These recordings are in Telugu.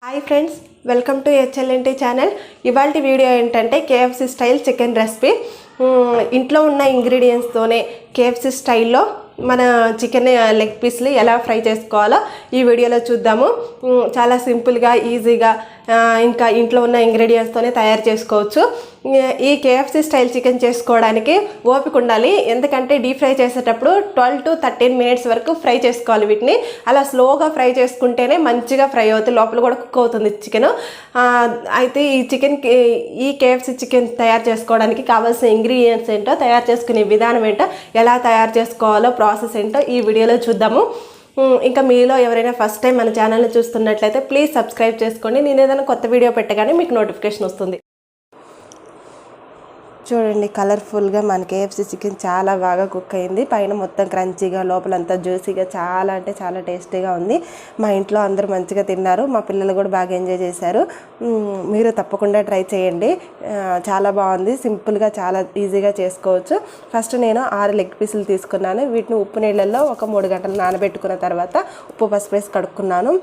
Hi friends, welcome to HLNT channel. ఇవాల్టి వీడియో ఏంటంటే KFC స్టైల్ చికెన్ రెసిపీ. ఇంట్లో ఉన్న ఇంగ్రీడియంట్స్తోనే KFC స్టైల్లో మన చికెన్ లెగ్ పీస్లు ఎలా ఫ్రై చేసుకోవాలో ఈ వీడియోలో చూద్దాము. చాలా సింపుల్గా, ఈజీగా, ఇంకా ఇంట్లో ఉన్న ఇంగ్రీడియంట్స్తోనే తయారు చేసుకోవచ్చు. ఈ KFC స్టైల్ చికెన్ చేసుకోవడానికి ఓపిక ఉండాలి. ఎందుకంటే డీప్ ఫ్రై చేసేటప్పుడు 12 to 13 minutes వరకు ఫ్రై చేసుకోవాలి. వీటిని అలా స్లోగా ఫ్రై చేసుకుంటేనే మంచిగా ఫ్రై అవుతుంది, లోపల కూడా కుక్ అవుతుంది చికెన్. అయితే ఈ KFC చికెన్ తయారు చేసుకోవడానికి కావాల్సిన ఇంగ్రీడియంట్స్ ఏంటో, తయారు చేసుకునే విధానం ఏంటో, ఎలా తయారు చేసుకోవాలో ప్రాసెస్ ఏంటో ఈ వీడియోలో చూద్దాము. ఇంకా మీలో ఎవరైనా ఫస్ట్ టైం మన ఛానల్ని చూస్తున్నట్లయితే ప్లీజ్ సబ్స్క్రైబ్ చేసుకోండి. నేను ఏదైనా కొత్త వీడియో పెట్టగానే మీకు నోటిఫికేషన్ వస్తుంది. చూడండి, కలర్ఫుల్గా మన KFC చికెన్ చాలా బాగా కుక్ అయింది. పైన మొత్తం క్రంచీగా, లోపలంతా జ్యూసీగా, చాలా అంటే చాలా టేస్టీగా ఉంది. మా ఇంట్లో అందరూ మంచిగా తిన్నారు, మా పిల్లలు కూడా బాగా ఎంజాయ్ చేశారు. మీరు తప్పకుండా ట్రై చేయండి, చాలా బాగుంది. సింపుల్గా చాలా ఈజీగా చేసుకోవచ్చు. ఫస్ట్ నేను 6 లెగ్ పీసులు తీసుకున్నాను. వీటిని ఉప్పు నీళ్ళల్లో ఒక 3 గంటలు నానబెట్టుకున్న తర్వాత ఉప్పు పసుపు వేసి కడుక్కున్నాను.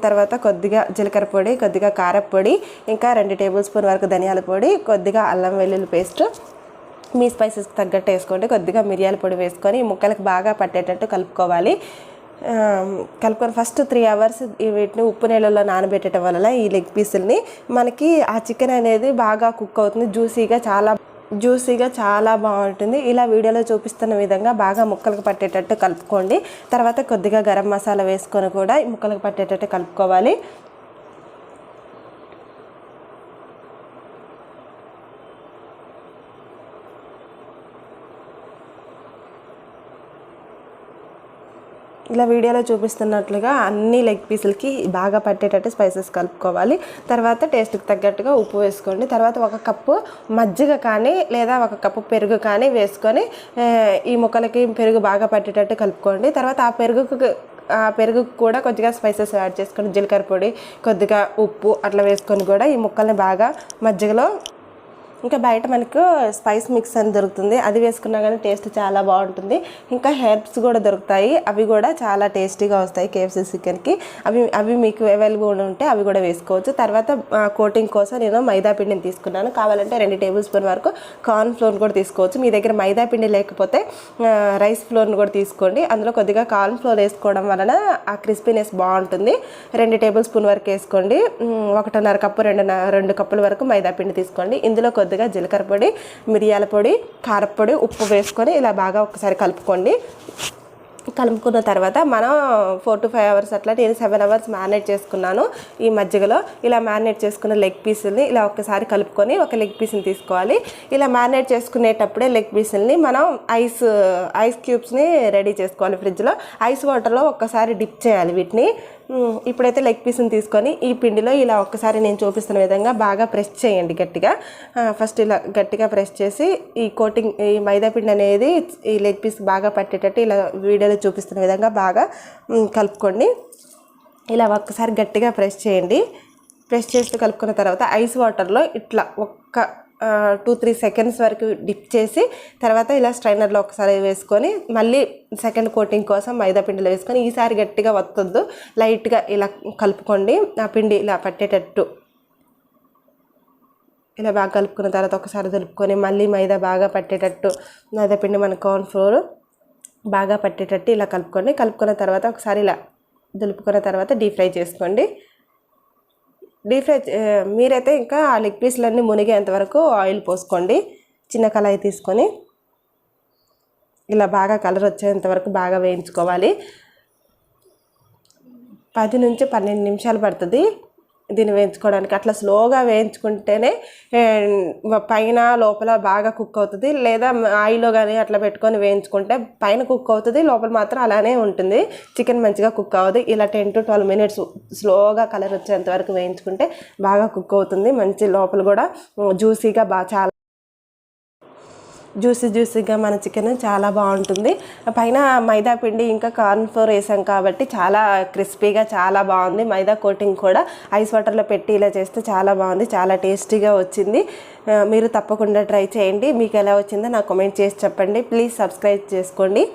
తర్వాత కొద్దిగా జీలకర్ర పొడి, కొద్దిగా కారపొడి, ఇంకా 2 టేబుల్ స్పూన్ వరకు ధనియాల పొడి, కొద్దిగా అల్లం వెల్లుల్లి పేస్ట్, మీ స్పైసెస్కి తగ్గట్టు వేసుకోండి, కొద్దిగా మిరియాల పొడి వేసుకొని ఈ ముక్కలకు బాగా పట్టేటట్టు కలుపుకోవాలి. కలుపుకొని ఫస్ట్ 3 hours వీటిని ఉప్పు నీళ్ళలో నానబెట్టడం వల్ల ఈ లెగ్ పీసుల్ని మనకి ఆ చికెన్ అనేది బాగా కుక్ అవుతుంది. జ్యూసీగా చాలా బాగుంటుంది. ఇలా వీడియోలో చూపిస్తున్న విధంగా బాగా ముక్కలకు పట్టేటట్టు కలుపుకోండి. తర్వాత కొద్దిగా గరం మసాలా వేసుకొని కూడా ఈ ముక్కలకు పట్టేటట్టు కలుపుకోవాలి. ఇలా వీడియోలో చూపిస్తున్నట్లుగా అన్ని లెగ్ పీసులకి బాగా పట్టేటట్టు స్పైసెస్ కలుపుకోవాలి. తర్వాత టేస్ట్కి తగ్గట్టుగా ఉప్పు వేసుకోండి. తర్వాత 1 కప్పు మజ్జిగ కానీ లేదా 1 కప్పు పెరుగు కానీ వేసుకొని ఈ ముక్కలకి పెరుగు బాగా పట్టేటట్టు కలుపుకోండి. తర్వాత ఆ పెరుగు కూడా కొద్దిగా స్పైసెస్ యాడ్ చేసుకొని జీలకర్ర పొడి, కొద్దిగా ఉప్పు అట్లా వేసుకొని కూడా ఈ ముక్కల్ని బాగా మజ్జిగలో, ఇంకా బయట మనకు స్పైస్ మిక్స్ అని దొరుకుతుంది, అది వేసుకున్నా కానీ టేస్ట్ చాలా బాగుంటుంది. ఇంకా హెర్బ్స్ కూడా దొరుకుతాయి, అవి కూడా చాలా టేస్టీగా వస్తాయి KFC చికెన్కి. అవి మీకు అవైలబుల్ ఉంటే అవి కూడా వేసుకోవచ్చు. తర్వాత కోటింగ్ కోసం నేను మైదా పిండిని తీసుకున్నాను. కావాలంటే 2 టేబుల్ స్పూన్ వరకు కార్న్ ఫ్లోర్ కూడా తీసుకోవచ్చు. మీ దగ్గర మైదా పిండి లేకపోతే రైస్ ఫ్లోర్ని కూడా తీసుకోండి. అందులో కొద్దిగా కార్న్ ఫ్లోర్ వేసుకోవడం వలన ఆ క్రిస్పీనెస్ బాగుంటుంది. 2 టేబుల్ స్పూన్ వరకు వేసుకోండి. 1.5 కప్పు 2 కప్పుల వరకు మైదా పిండి తీసుకోండి. ఇందులో కొద్దిగా జీలకర్ర పొడి, మిరియాల పొడి, కారపొడి, ఉప్పు వేసుకొని ఇలా బాగా ఒకసారి కలుపుకోండి. కలుపుకున్న తర్వాత మనం 4 to 5 hours అట్లా, నేను 7 hours మ్యారినేట్ చేసుకున్నాను ఈ మజ్జిగలో. ఇలా మ్యారినేట్ చేసుకున్న లెగ్ పీసుల్ని ఇలా ఒకసారి కలుపుకొని ఒక లెగ్ పీస్ని తీసుకోవాలి. ఇలా మ్యారినేట్ చేసుకునేటప్పుడే లెగ్ పీసుల్ని మనం ఐస్ క్యూబ్స్ని రెడీ చేసుకోవాలి. ఫ్రిడ్జ్లో ఐస్ వాటర్లో ఒక్కసారి డిప్ చేయాలి వీటిని. ఇప్పుడైతే లెగ్ పీస్ని తీసుకొని ఈ పిండిలో ఇలా ఒక్కసారి నేను చూపిస్తున్న విధంగా బాగా ప్రెస్ చేయండి గట్టిగా. ఫస్ట్ ఇలా గట్టిగా ప్రెస్ చేసి ఈ మైదా పిండి అనేది ఈ లెగ్ పీస్ బాగా పట్టేటట్టు ఇలా వీడియోలో చూపిస్తున్న విధంగా బాగా కలుపుకోండి. ఇలా ఒక్కసారి గట్టిగా ప్రెస్ చేయండి. ప్రెస్ చేస్తూ కలుపుకున్న తర్వాత ఐస్ వాటర్లో ఇట్లా 2-3 seconds వరకు డిప్ చేసి తర్వాత ఇలా స్ట్రైనర్లో ఒకసారి వేసుకొని మళ్ళీ సెకండ్ కోటింగ్ కోసం మైదా పిండిలో వేసుకొని ఈసారి గట్టిగా వత్తొద్దు, లైట్గా ఇలా కలుపుకోండి. ఆ పిండి ఇలా పట్టేటట్టు ఇలా బాగా కలుపుకున్న తర్వాత ఒకసారి దులుపుకొని మళ్ళీ మైదా బాగా పట్టేటట్టు, మైదా పిండి మన కార్న్ ఫ్లోర్ బాగా పట్టేటట్టు ఇలా కలుపుకోండి. కలుపుకున్న తర్వాత ఒకసారి ఇలా దులుపుకున్న తర్వాత డీప్ ఫ్రై చేసుకోండి. మీరైతే ఇంకా ఆ లెగ్ పీస్లన్నీ మునిగేంత వరకు ఆయిల్ పోసుకోండి. చిన్న కళాయి తీసుకొని ఇలా బాగా కలర్ వచ్చేంత వరకు బాగా వేయించుకోవాలి. 10 నుంచి 12 నిమిషాలు పడుతుంది దీన్ని వేయించుకోవడానికి. అట్లా స్లోగా వేయించుకుంటేనే పైన లోపల బాగా కుక్ అవుతుంది. లేదా ఆయిల్లో కానీ అట్లా పెట్టుకొని వేయించుకుంటే పైన కుక్ అవుతుంది, లోపల మాత్రం అలానే ఉంటుంది, చికెన్ మంచిగా కుక్ అవ్వదు. ఇలా 10 to 12 minutes స్లోగా కలర్ వచ్చేంత వరకు వేయించుకుంటే బాగా కుక్ అవుతుంది. మంచి లోపల కూడా జ్యూసీగా చాలా జ్యూసీగా మన చికెన్ చాలా బాగుంటుంది. పైన మైదా పిండి ఇంకా కార్న్ ఫ్లోర్ వేసాం కాబట్టి చాలా క్రిస్పీగా చాలా బాగుంది. మైదా కోటింగ్ కూడా ఐస్ వాటర్లో పెట్టి ఇలా చేస్తే చాలా బాగుంది, చాలా టేస్టీగా వచ్చింది. మీరు తప్పకుండా ట్రై చేయండి. మీకు ఎలా వచ్చిందో నాకు కామెంట్ చేసి చెప్పండి. ప్లీజ్ సబ్స్క్రైబ్ చేసుకోండి.